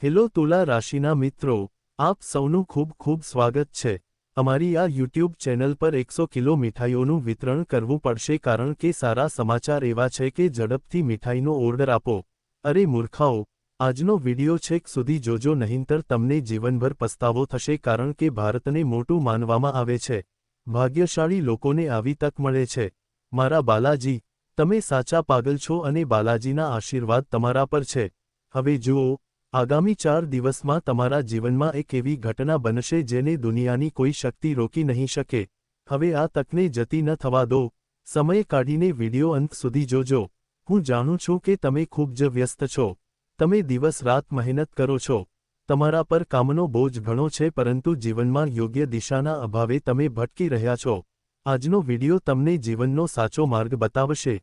Hello તુલા રાશિના મિત્રો, આપ સૌનું ખૂબ ખૂબ સ્વાગત છે। અમારી આ યુટ્યુબ ચેનલ પર 100 કિલો મીઠાઈઓનું વિતરણ કરવું પડશે કારણ કે સારા સમાચાર એવા છે કે ઝડપથી મીઠાઈનો ઓર્ડર આપો। અરે મૂર્ખાઓ, આજનો વિડિયો છેક સુધી જોજો નહીંતર તમને જીવનભર પસ્તાવો થશે કારણ કે ભારતને મોટું માનવામાં આવે છે। ભાગ્યશાળી લોકોને આવી તક મળે છે। મારા બાલાજી, તમે સાચા પાગલ છો અને બાલાજીના આશીર્વાદ તમારા પર છે। હવે જુઓ, આગામી 4 દિવસમાં તમારા જીવનમાં એક એવી ઘટના બનશે જેને દુનિયાની કોઈ શક્તિ રોકી નહીં શકે। હવે આ તકને જતી ન થવા દો। સમય કાઢીને વિડિયો અંત સુધી જોજો। હું જાણું છું કે તમે ખૂબ જ વ્યસ્ત છો। તમે દિવસ રાત મહેનત કરો છો। તમારા પર કામનો બોજ ઘણો છે પરંતુ જીવનમાં યોગ્ય દિશાના અભાવે તમે ભટકી રહ્યા છો। આજનો વિડિયો તમને જીવનનો સાચો માર્ગ બતાવશે।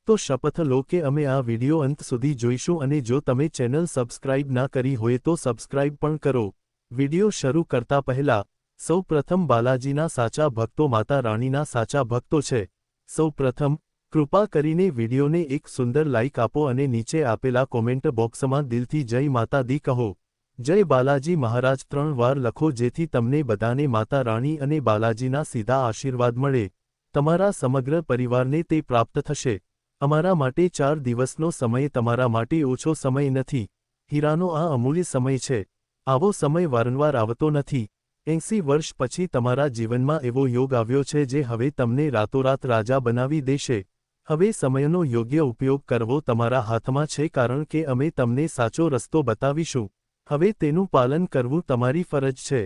તો શપથ લો કે અમે આ વિડિયો અંત સુધી જોઈશું અને જો તમે ચેનલ સબસ્ક્રાઇબ ના કરી હોય તો સબસ્ક્રાઇબ પણ કરો। વિડિયો શરૂ કરતા પહેલા, સૌ પ્રથમ બાલાજીના સાચા ભક્તો માતા રાણીના સાચા ભક્તો છે। સૌ પ્રથમ, કૃપા કરીને વિડિયોને એક સુંદર લાઇક આપો અને નીચે આપેલા કોમેન્ટ બોક્સમાં દિલથી જય માતા દી કહો। જય બાલાજી મહારાજ 3 વાર લખો જેથી તમને બધાને માતા રાણી અને બાલાજીના સીધા આશીર્વાદ મળે। તમારા સમગ્ર પરિવારને તે પ્રાપ્ત થશે। અમારા માટે 4 દિવસનો સમય તમારા માટે ઓછો સમય નથી। હીરાનો આ અમૂલ્ય સમય છે। આવો સમય વારંવાર આવતો નથી। 80 વર્ષ પછી તમારા જીવનમાં એવો યોગ આવ્યો છે જે હવે તમને રાતોરાત રાજા બનાવી દેશે। હવે સમયનો યોગ્ય ઉપયોગ કરવો તમારા હાથમાં છે કારણ કે અમે તમને સાચો રસ્તો બતાવીશું। હવે તેનું પાલન કરવું તમારી ફરજ છે।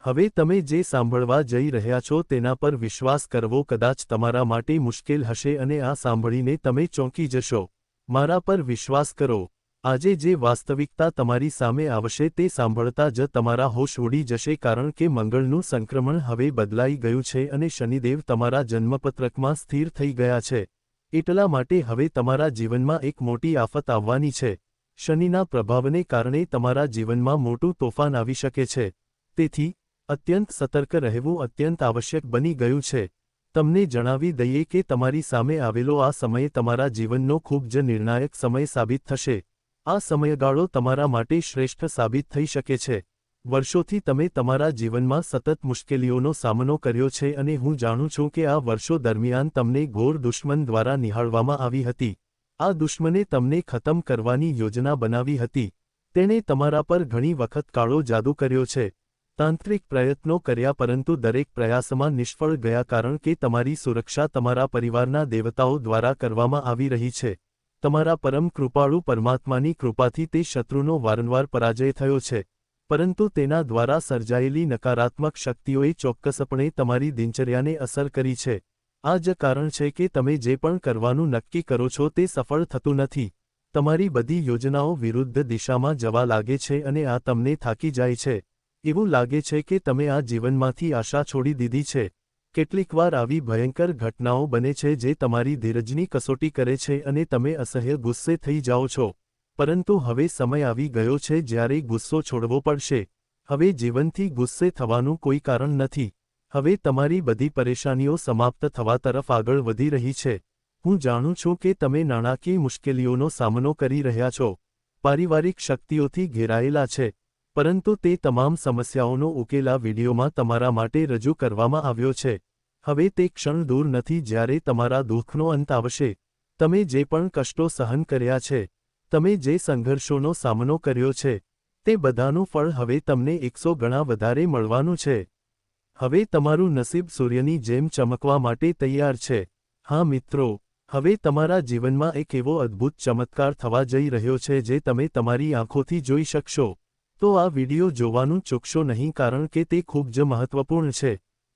હવે તમે જે સાંભળવા જઈ રહ્યા છો તેના પર વિશ્વાસ કરવો કદાચ તમારા માટે મુશ્કેલ હશે અને આ સાંભળીને તમે ચોંકી જશો। મારા પર વિશ્વાસ કરો। આજે જે વાસ્તવિકતા તમારી સામે આવશે તે સાંભળતા જ તમારા હોશ ઉડી જશે કારણ કે મંગળનું સંક્રમણ હવે બદલાઈ ગયું છે અને શનિદેવ તમારા જન્મપત્રકમાં સ્થિર થઈ ગયા છે। એટલા માટે હવે તમારા જીવનમાં એક મોટી આફત આવવાની છે। શનિના પ્રભાવને કારણે તમારા જીવનમાં મોટું તોફાન આવી શકે છે। તેથી અત્યંત સતર્ક રહેવું અત્યંત આવશ્યક બની ગયું છે। તમને જણાવી દઈએ કે તમારી સામે આવેલો આ સમય તમારા જીવનનો ખૂબ જ નિર્ણાયક સમય સાબિત થશે। આ સમયગાળો તમારા માટે શ્રેષ્ઠ સાબિત થઈ શકે છે। વર્ષોથી તમે તમારા જીવનમાં સતત મુશ્કેલીઓનો સામનો કર્યો છે અને હું જાણું છું કે આ વર્ષો દરમિયાન તમને ઘોર દુશ્મન દ્વારા નિહાળવામાં આવી હતી। આ દુશ્મને તમને ખતમ કરવાની યોજના બનાવી હતી। તેણે તમારા પર ઘણી વખત કાળો જાદુ કર્યો છે। તાંત્રિક પ્રયત્નો કર્યા પરંતુ દરેક પ્રયાસમાં નિષ્ફળ ગયા કારણ કે તમારી સુરક્ષા તમારા પરિવારના દેવતાઓ દ્વારા કરવામાં આવી રહી છે। તમારા પરમ કૃપાળુ પરમાત્માની કૃપાથી તે શત્રુનો વારંવાર પરાજય થયો છે પરંતુ તેના દ્વારા સર્જાયેલી નકારાત્મક શક્તિઓએ ચોક્કસપણે તમારી દિનચર્યાને અસર કરી છે। આ જ કારણ છે કે તમે જે પણ કરવાનું નક્કી કરો છો તે સફળ થતું નથી। તમારી બધી યોજનાઓ વિરુદ્ધ દિશામાં જવા લાગે છે અને આ તમને થાકી જાય છે। એવું લાગે છે કે તમે આ જીવનમાંથી આશા છોડી દીધી છે। કેટલીકવાર આવી ભયંકર ઘટનાઓ બને છે જે તમારી ધીરજની કસોટી કરે છે અને તમે અસહ્ય ગુસ્સે થઈ જાઓ છો। પરંતુ હવે સમય આવી ગયો છે જ્યારે ગુસ્સો છોડવો પડશે। હવે જીવનથી ગુસ્સે થવાનું કોઈ કારણ નથી। હવે તમારી બધી પરેશાનીઓ સમાપ્ત થવા તરફ આગળ વધી રહી છે। હું જાણું છું કે તમે નાણાકીય મુશ્કેલીઓનો સામનો કરી રહ્યા છો, પારિવારિક શક્તિઓથી ઘેરાયેલા છે, પરંતુ તે તમામ સમસ્યાઓનો ઉકેલ આ વિડીયોમાં તમારા માટે રજૂ કરવામાં આવ્યો છે। હવે તે ક્ષણ દૂર નથી જ્યારે તમારા દુઃખનો અંત આવશે। તમે જે પણ કષ્ટો સહન કર્યા છે, તમે જે સંઘર્ષોનો સામનો કર્યો છે, તે બધાનું ફળ હવે તમને 100 ગણા વધારે મળવાનું છે। હવે તમારું નસીબ સૂર્યની જેમ ચમકવા માટે તૈયાર છે। હા મિત્રો, હવે તમારા જીવનમાં એક એવો અદ્ભુત ચમત્કાર થવા જઈ રહ્યો છે જે તમે તમારી આંખોથી જોઈ શકશો। તો આ વિડિયો જોવાનું ચૂકશો નહીં કારણ કે તે ખૂબ જ મહત્વપૂર્ણ છે।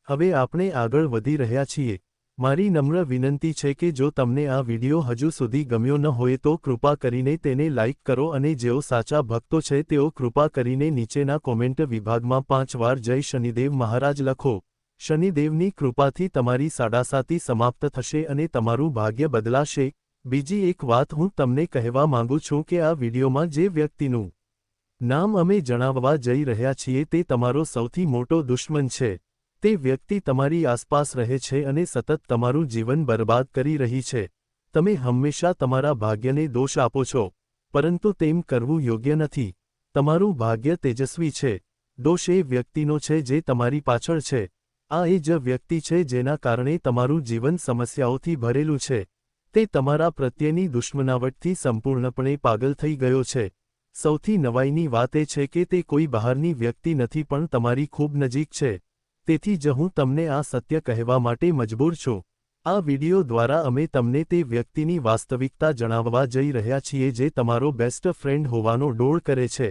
હવે આપણે આગળ વધી રહ્યા છીએ। મારી નમ્ર વિનંતી છે કે જો તમને આ વિડિયો હજુ સુધી ગમ્યો ન હોય તો કૃપા કરીને તેને લાઇક કરો અને જેઓ સાચા ભક્તો છે તેઓ કૃપા કરીને નીચેના કોમેન્ટ વિભાગમાં 5 વાર જય શનિદેવ મહારાજ લખો। શનિદેવની કૃપાથી તમારી સાડાસાતી સમાપ્ત થશે અને તમારું ભાગ્ય બદલાશે। બીજી એક વાત હું તમને કહેવા માંગુ છું કે આ વિડિયોમાં જે વ્યક્તિનું નામ અમે જણાવવા જઈ રહ્યા છીએ તે તમારો સૌથી મોટો દુશ્મન છે। તે વ્યક્તિ તમારી આસપાસ રહે છે અને સતત તમારું જીવન બરબાદ કરી રહી છે। તમે હંમેશા તમારા ભાગ્યને દોષ આપો છો, પરંતુ તેમ કરવું યોગ્ય નથી। તમારું ભાગ્ય તેજસ્વી છે, દોષ એ વ્યક્તિનો છે જે તમારી પાછળ છે, આ એ જ વ્યક્તિ છે જેના કારણે તમારું જીવન સમસ્યાઓથી ભરેલું છે, તે તમારા પ્રત્યેની દુશ્મનાવટથી સંપૂર્ણપણે પાગલ થઈ ગયો છે. સૌથી નવાઈની વાત એ છે કે તે કોઈ બહારની વ્યક્તિ નથી પણ તમારી ખૂબ નજીક છે, તેથી જ હું તમને આ સત્ય કહેવા માટે મજબૂર છું. આ વિડિયો દ્વારા અમે તમને તે વ્યક્તિની વાસ્તવિકતા જણાવવા જઈ રહ્યા છીએ જે તમારો બેસ્ટ ફ્રેન્ડ હોવાનો ડોળ કરે છે,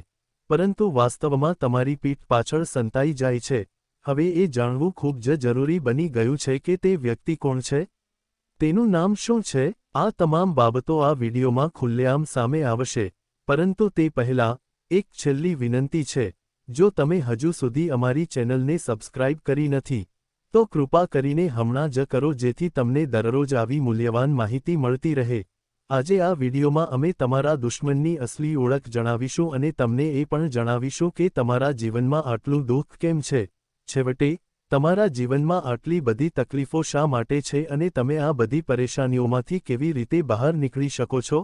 પરંતુ વાસ્તવમાં તમારી પીઠ પાછળ સંતાઈ જાય છે. હવે એ જાણવું ખૂબ જ જરૂરી બની ગયું છે કે તે વ્યક્તિ કોણ છે, તેનું નામ શું છે. આ તમામ બાબતો આ વિડિયોમાં ખુલ્લેઆમ સામે આવશે, પરંતુ તે પહેલાં એક છેલ્લી વિનંતી છે. જો તમે હજુ સુધી અમારી ચેનલને સબસ્ક્રાઇબ કરી નથી, તો કૃપા કરીને હમણાં જ કરો જેથી તમને દરરોજ આવી મૂલ્યવાન માહિતી મળતી રહે. આજે આ વિડિયોમાં અમે તમારા દુશ્મનની અસલી ઓળખ જણાવીશું અને તમને એ પણ જણાવીશું કે તમારા જીવનમાં આટલું દુઃખ કેમ છે. છેવટે, તમારા જીવનમાં આટલી બધી તકલીફો શા માટે છે અને તમે આ બધી પરેશાનીઓમાંથી કેવી રીતે બહાર નીકળી શકો છો,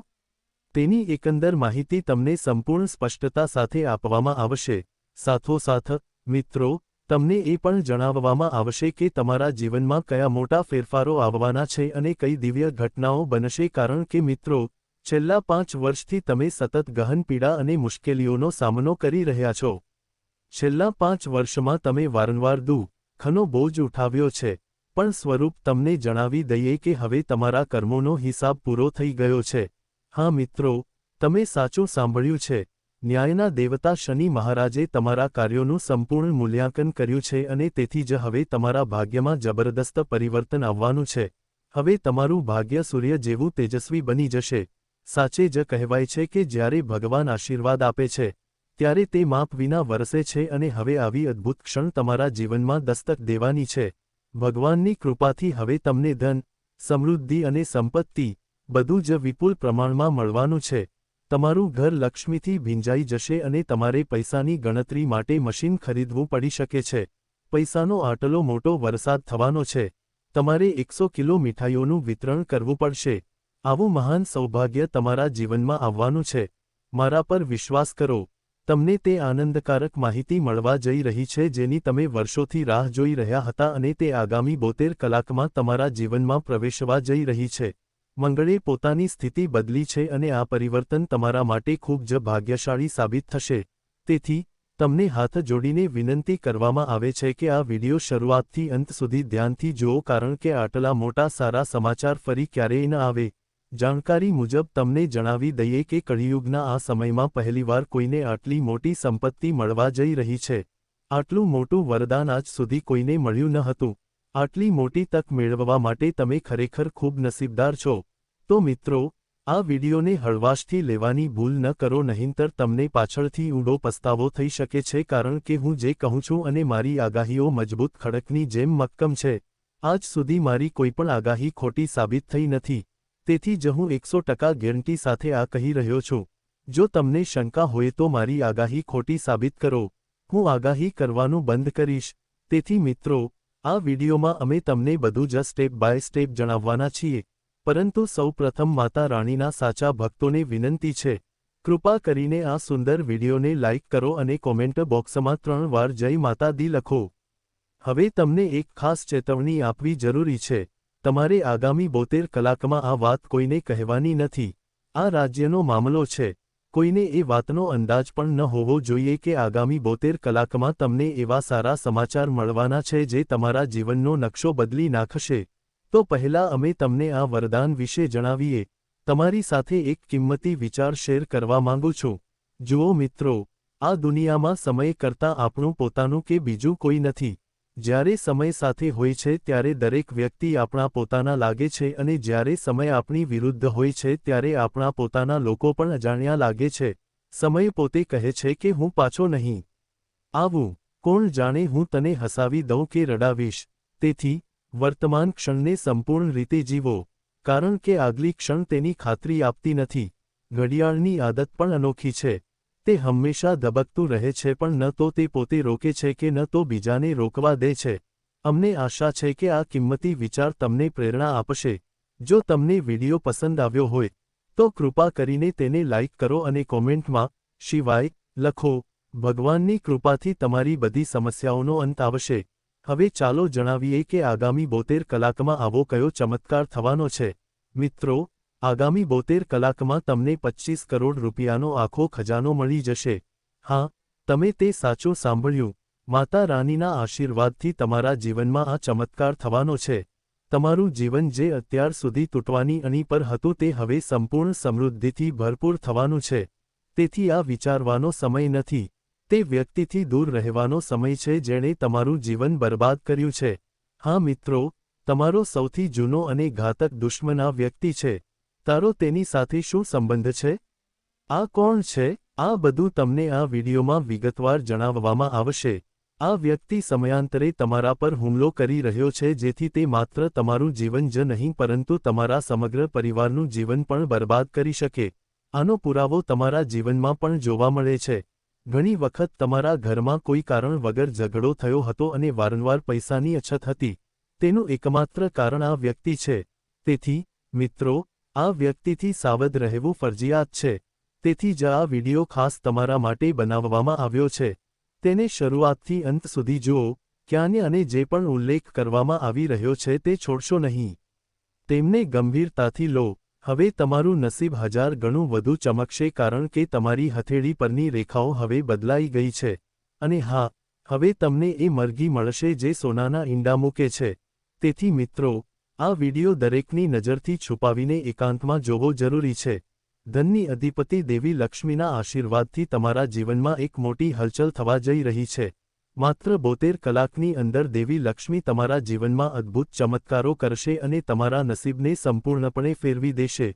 તેની એકંદર માહિતી તમને સંપૂર્ણ સ્પષ્ટતા સાથે આપવામાં આવશે. સાથોસાથ, મિત્રો, તમને એ પણ જણાવવામાં આવશે કે તમારા જીવનમાં કયા મોટા ફેરફારો આવવાના છે અને કઈ દિવ્ય ઘટનાઓ બનશે કારણ કે મિત્રો, છેલ્લા 5 વર્ષથી તમે સતત ગહન પીડા અને મુશ્કેલીઓનો સામનો કરી રહ્યા છો. છેલ્લા 5 વર્ષમાં તમે વારંવાર દુઃખનો બોજ ઉઠાવ્યો છે, પણ સ્વરૂપ તમને જણાવી દઈએ કે હવે તમારા કર્મોનો હિસાબ પૂરો થઈ ગયો છે. હા મિત્રો, તમે સાચું સાંભળ્યું છે. ન્યાયના દેવતા શનિ મહારાજે તમારા કાર્યોનું સંપૂર્ણ મૂલ્યાંકન કર્યું છે અને તેથી જ હવે તમારા ભાગ્યમાં જબરદસ્ત પરિવર્તન આવવાનું છે. હવે તમારું ભાગ્ય સૂર્ય જેવું તેજસ્વી બની જશે. સાચે જ કહેવાય છે કે જ્યારે ભગવાન આશીર્વાદ આપે છે, ત્યારે તે માપ વિના વરસે છે અને હવે આવી અદ્ભુત ક્ષણ તમારા જીવનમાં દસ્તક દેવાની છે. ભગવાનની કૃપાથી હવે તમને ધન, સમૃદ્ધિ અને સંપત્તિ બધું જ વિપુલ પ્રમાણમાં મળવાનું છે. તમારું ઘર લક્ષ્મીથી ભીંજાઈ જશે અને તમારે પૈસાની ગણતરી માટે મશીન ખરીદવું પડી શકે છે. પૈસાનો આટલો મોટો વરસાદ થવાનો છે. તમારે 100 કિલો મીઠાઈઓનું વિતરણ કરવું પડશે. આવું મહાન સૌભાગ્ય તમારા જીવનમાં આવવાનું છે. મારા પર વિશ્વાસ કરો. તમને તે આનંદકારક માહિતી મળવા જઈ રહી છે જેની તમે વર્ષોથી રાહ જોઈ રહ્યા હતા અને તે આગામી 72 કલાકમાં તમારા જીવનમાં પ્રવેશવા જઈ રહી છે. મંગળે પોતાની સ્થિતિ બદલી છે અને આ પરિવર્તન તમારા માટે ખૂબ જ ભાગ્યશાળી સાબિત થશે. તેથી, તમને હાથ જોડીને વિનંતી કરવામાં આવે છે કે આ વિડિયો શરૂઆતથી અંત સુધી ધ્યાનથી જુઓ કારણ કે આટલા મોટા સારા સમાચાર ફરી ક્યારેય ન આવે. જાણકારી મુજબ તમને જણાવી દઈએ કે કળિયુગના આ સમયમાં પહેલીવાર કોઈને આટલી મોટી સંપત્તિ મળવા જઈ રહી છે. આટલું મોટું વરદાન આજ સુધી કોઈને મળ્યું ન હતું. આટલી મોટી તક મેળવવા માટે તમે ખરેખર ખૂબ નસીબદાર છો. તો મિત્રો, આ વિડિયોને હળવાશથી લેવાની ભૂલ ન કરો નહીંતર તમને પાછળથી ઊંડો પસ્તાવો થઈ શકે છે કારણ કે હું જે કહું છું અને મારી આગાહીઓ મજબૂત ખડકની જેમ મક્કમ છે. આજ સુધી મારી કોઈપણ આગાહી ખોટી સાબિત થઈ નથી. તેથી જ હું 100% ગેરંટી સાથે આ કહી રહ્યો છું. જો તમને શંકા હોય તો મારી આગાહી ખોટી સાબિત કરો. હું આગાહી કરવાનું બંધ કરીશ. તેથી મિત્રો, આ વિડિયોમાં અમે તમને બધું જ સ્ટેપ બાય સ્ટેપ જણાવવાના છીએ. પરંતુ સૌ પ્રથમ માતા રાણીના સાચા ભક્તોને વિનંતી છે. કૃપા કરીને આ સુંદર વિડિયોને લાઇક કરો અને કોમેન્ટ બોક્સમાં 3 વાર જય માતા દી લખો. હવે તમને એક ખાસ ચેતવણી આપવી જરૂરી છે. તમારે આગામી 72 કલાકમાં આ વાત કોઈને કહેવાની નથી. આ રાજ્યનો મામલો છે. કોઈને એ વાતનો અંદાજ પણ ન હોવો જોઈએ કે આગામી 72 કલાકમાં તમને એવા સારા સમાચાર મળવાના છે જે તમારા જીવનનો નકશો બદલી નાખશે. તો પહેલા અમે તમને આ વરદાન વિશે જણાવીએ. તમારી સાથે એક કિંમતી વિચાર શેર કરવા માંગુ છું. જુઓ મિત્રો, આ દુનિયામાં સમય કરતાં આપણું પોતાનું કે બીજું કોઈ નથી. જ્યારે સમય સાથે હોય છે ત્યારે દરેક વ્યક્તિ આપણા પોતાના લાગે છે અને જ્યારે સમય આપણી વિરુદ્ધ હોય છે ત્યારે આપણા પોતાના લોકો પણ અજાણ્યા લાગે છે. સમય પોતે કહે છે કે હું પાછો નહીં આવું. કોણ જાણે હું તને હસાવી દઉં કે રડાવીશ. તેથી, વર્તમાન ક્ષણને સંપૂર્ણ રીતે જીવો. કારણ કે આગલી ક્ષણ તેની ખાતરી આપતી નથી. ઘડિયાળની આદત પણ અનોખી છે. તે હંમેશા ધબકતું રહે છે પણ ન તો તે પોતે રોકે છે કે ન તો બીજાને રોકવા દે છે. અમને આશા છે કે આ કિંમતી વિચાર તમને પ્રેરણા આપશે. જો તમને વિડિયો પસંદ આવ્યો હોય, તો કૃપા કરીને તેને લાઇક કરો અને કોમેન્ટમાં "શિવાય" લખો, ભગવાનની કૃપાથી તમારી બધી સમસ્યાઓનો અંત આવશે. હવે ચાલો જણાવીએ કે આગામી 72 કલાકમાં આવો કયો ચમત્કાર થવાનો છે. મિત્રો, આગામી 72 કલાકમાં તમને 25 કરોડ રૂપિયાનો આખો ખજાનો મળી જશે. હા, તમે તે સાચું સાંભળ્યું. માતા રાનીના આશીર્વાદથી તમારા જીવનમાં આ ચમત્કાર થવાનો છે. તમારું જીવન જે અત્યાર સુધી તૂટવાની અણી પર હતું તે હવે સંપૂર્ણ સમૃદ્ધિથી ભરપૂર થવાનું છે. તેથી આ વિચારવાનો સમય નથી. તે વ્યક્તિથી દૂર રહેવાનો સમય છે જેણે તમારું જીવન બરબાદ કર્યું છે. હા મિત્રો, તમારો સૌથી જૂનો અને ઘાતક દુશ્મન આ વ્યક્તિ છે. તારો તેની સાથે શું સંબંધ છે? આ કોણ છે? આ બધું તમને આ વિડીયોમાં વિગતવાર જણાવવામાં આવશે. આ વ્યક્તિ સમયાંતરે તમારા પર હુમલો કરી રહ્યો છે જેથી તે માત્ર તમારું જીવન જ નહીં પરંતુ તમારા સમગ્ર પરિવારનું જીવન પણ બરબાદ કરી શકે. આનો પુરાવો તમારા જીવનમાં પણ જોવા મળે છે. ઘણી વખત તમારા ઘરમાં કોઈ કારણ વગર ઝઘડો થયો હતો અને વારંવાર પૈસાની અછત હતી. તેનું એકમાત્ર કારણ આ વ્યક્તિ છે. તેથી, મિત્રો, આ વ્યક્તિથી સાવધ રહેવું ફરજિયાત છે. તેથી જ આ વિડિયો ખાસ તમારા માટે બનાવવામાં આવ્યો છે. તેને શરૂઆતથી અંત સુધી જુઓ. ક્યાંય અને જે પણ ઉલ્લેખ કરવામાં આવી રહ્યો છે તે છોડશો નહીં. તેમને ગંભીરતાથી લો. હવે તમારું નસીબ 1000 ગણું વધુ ચમકશે કારણ કે તમારી હથેળી પરની રેખાઓ હવે બદલાઈ ગઈ છે. અને હા, હવે તમને એ મરઘી મળશે જે સોનાના ઈંડા મૂકે છે. તેથી મિત્રો, આ વિડિયો દરેકની નજરથી છુપાવીને એકાંતમાં જોવો જરૂરી છે. ધનની અધિપતિ દેવી લક્ષ્મીના આશીર્વાદથી તમારા જીવનમાં એક મોટી હલચલ થવા જઈ રહી છે. માત્ર 72 કલાકની અંદર દેવી લક્ષ્મી તમારા જીવનમાં અદ્ભુત ચમત્કારો કરશે અને તમારા નસીબને સંપૂર્ણપણે ફેરવી દેશે.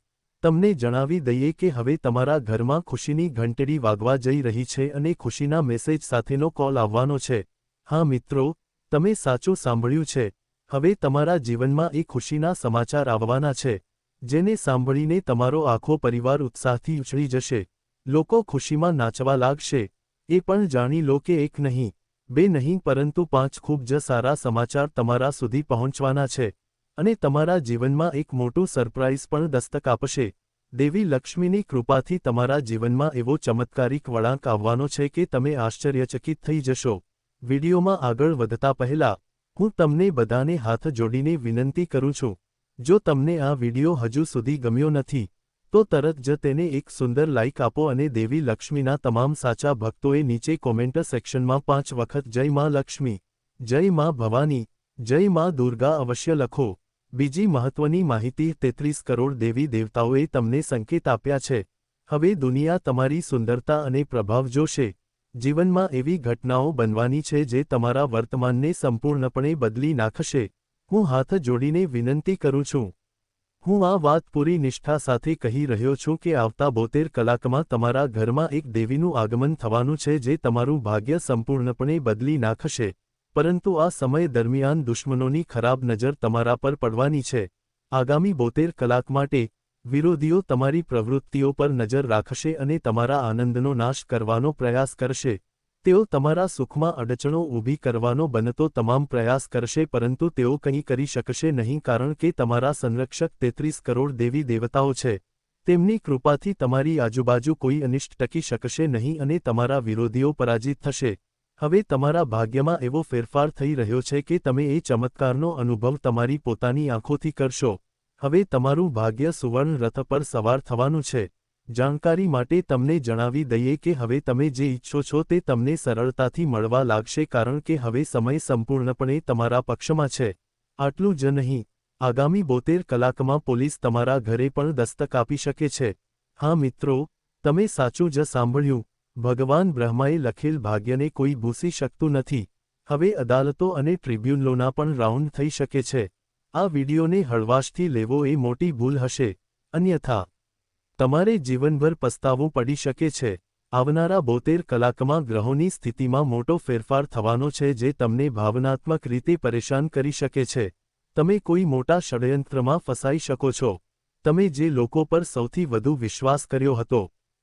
તમને જણાવી દઈએ કે હવે તમારા ઘરમાં ખુશીની ઘંટડી વાગવા જઈ રહી છે અને ખુશીના મેસેજ સાથેનો કોલ આવવાનો છે. હા મિત્રો, તમે સાચું સાંભળ્યું છે. હવે તમારા જીવનમાં એ ખુશીના સમાચાર આવવાના છે, જેને સાંભળીને તમારો આખો પરિવાર ઉત્સાહથી ઉછળી જશે. લોકો ખુશીમાં નાચવા લાગશે. એ પણ જાણી લો કે એક નહીં, બે નહીં પરંતુ 5 ખૂબ જ સારા સમાચાર તમારા સુધી પહોંચવાના છે. અને તમારા જીવનમાં એક મોટું સરપ્રાઇઝ પણ દસ્તક આપશે. દેવી લક્ષ્મીની કૃપાથી તમારા જીવનમાં એવો ચમત્કારિક વળાંક આવવાનો છે કે તમે આશ્ચર્યચકિત થઈ જશો. વિડીયોમાં આગળ વધતા પહેલા, હું તમને બધાને હાથ જોડીને વિનંતી કરું છું. જો તમને આ વિડીયો હજુ સુધી ગમ્યો નથી, તો તરત જ તેને એક સુંદર લાઇક આપો અને દેવી લક્ષ્મીના તમામ સાચા ભક્તોએ નીચે કોમેન્ટ સેક્શનમાં 5 વખત જય માં લક્ષ્મી, જય માં ભવાની, જય માં દુર્ગા અવશ્ય લખો. બીજી મહત્વની માહિતી 33 કરોડ દેવી દેવતાઓએ તમને સંકેત આપ્યા છે. હવે દુનિયા તમારી સુંદરતા અને પ્રભાવ જોશે. જીવનમાં એવી ઘટનાઓ બનવાની છે જે તમારા વર્તમાનને સંપૂર્ણપણે બદલી નાખશે. હું હાથ જોડીને વિનંતી કરું છું. હું આ વાત પૂરી નિષ્ઠા સાથે કહી રહ્યો છું કે આવતા 72 કલાકમાં તમારા ઘરમાં એક દેવીનું આગમન થવાનું છે જે તમારું ભાગ્ય સંપૂર્ણપણે બદલી નાખશે. પરંતુ આ સમય દરમિયાન દુશ્મનોની ખરાબ નજર તમારા પર પડવાની છે. આગામી 72 કલાક માટે, વિરોધીઓ તમારી પ્રવૃત્તિઓ પર નજર રાખશે અને તમારા આનંદનો નાશ કરવાનો પ્રયાસ કરશે. તેઓ તમારા સુખમાં અડચણો ઊભી કરવાનો બનતો તમામ પ્રયાસ કરશે પરંતુ તેઓ કંઈ કરી શકશે નહીં કારણ કે તમારા સંરક્ષક 33 કરોડ દેવી દેવતાઓ છે. તેમની કૃપાથી તમારી આજુબાજુ કોઈ અનિષ્ટ ટકી શકશે નહીં અને તમારા વિરોધીઓ પરાજિત થશે. હવે તમારા ભાગ્યમાં એવો ફેરફાર થઈ રહ્યો છે કે તમે એ ચમત્કારનો અનુભવ તમારી પોતાની આંખોથી કરશો. હવે તમારું ભાગ્ય સુવર્ણ રથ પર સવાર થવાનું છે. જાણકારી માટે તમને જણાવી દઈએ કે હવે તમે જે ઈચ્છો છો તે તમને સરળતાથી મળવા લાગશે કારણ કે હવે સમય સંપૂર્ણપણે તમારા પક્ષમાં છે. આટલું જ નહીં, આગામી 72 કલાકમાં પોલીસ તમારા ઘરે પણ દસ્તક આપી શકે છે. હા મિત્રો, તમે સાચું જ સાંભળ્યું. ભગવાન બ્રહ્માએ લખેલ ભાગ્યને કોઈ ભૂંસી શકતું નથી. હવે અદાલતો અને ટ્રિબ્યુનલોના પણ રાઉન્ડ થઈ શકે છે. આ વિડીયોને હળવાશથી લેવો એ મોટી ભૂલ હશે. અન્યથા તમારે જીવનભર પસ્તાવું પડી શકે છે. આવનારા 72 કલાકમાં ગ્રહોની સ્થિતિમાં મોટો ફેરફાર થવાનો છે જે તમને ભાવનાત્મક રીતે પરેશાન કરી શકે છે. તમે કોઈ મોટા ષડયંત્રમાં ફસાઈ શકો છો. તમે જે લોકો પર સૌથી વધુ વિશ્વાસ કર્યો હતો,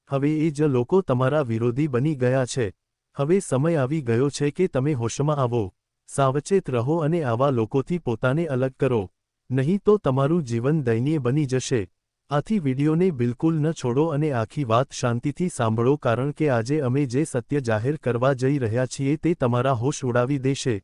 હવે એ જ લોકો તમારા વિરોધી બની ગયા છે. હવે સમય આવી ગયો છે કે તમે હોશમાં આવો. સાવચેત રહો અને આવા લોકોથી પોતાને અલગ કરો. નહીં તો તમારું જીવન દયનીય બની જશે. આથી વિડીયોને બિલકુલ ન છોડો અને આખી વાત શાંતિથી સાંભળો, કારણ કે આજે અમે જે સત્ય જાહેર કરવા જઈ રહ્યા છીએ તે તમારા હોશ ઉડાવી દેશે.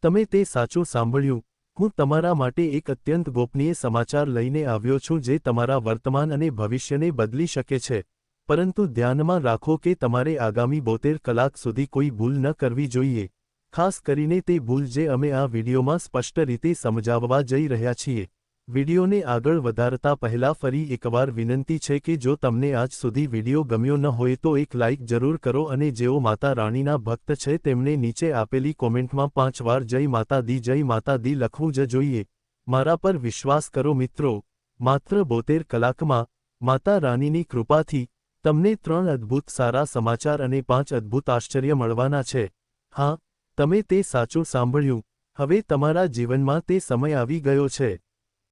તમે તે સાચું સાંભળ્યું. હું તમારા માટે એક અત્યંત ગોપનીય સમાચાર લઈને આવ્યો છું જે તમારા વર્તમાન અને ભવિષ્યને બદલી શકે છે. પરંતુ ધ્યાનમાં રાખો કે તમારે આગામી 72 કલાક સુધી કોઈ ભૂલ ન કરવી જોઈએ. ખાસ કરીને તે ભૂલ જે અમે આ વિડીયોમાં સ્પષ્ટ રીતે સમજાવવા જઈ રહ્યા છીએ. વિડીયોને આગળ વધારતા પહેલા ફરી એકવાર વિનંતી છે કે જો તમને આજ સુધી વિડીયો ગમ્યો ન હોય તો એક લાઇક જરૂર કરો અને જેઓ માતા રાણીના ભક્ત છે તેમને નીચે આપેલી કોમેન્ટમાં 5 વાર જય માતા દી લખવું જ જોઈએ. મારા પર વિશ્વાસ કરો મિત્રો, માત્ર 72 કલાકમાં માતા રાણીની કૃપાથી તમને 3 અદ્ભુત સારા સમાચાર અને 5 અદ્ભુત આશ્ચર્ય મળવાના છે. હા, તમે તે સાચું સાંભળ્યું. હવે તમારા જીવનમાં તે સમય આવી ગયો છે.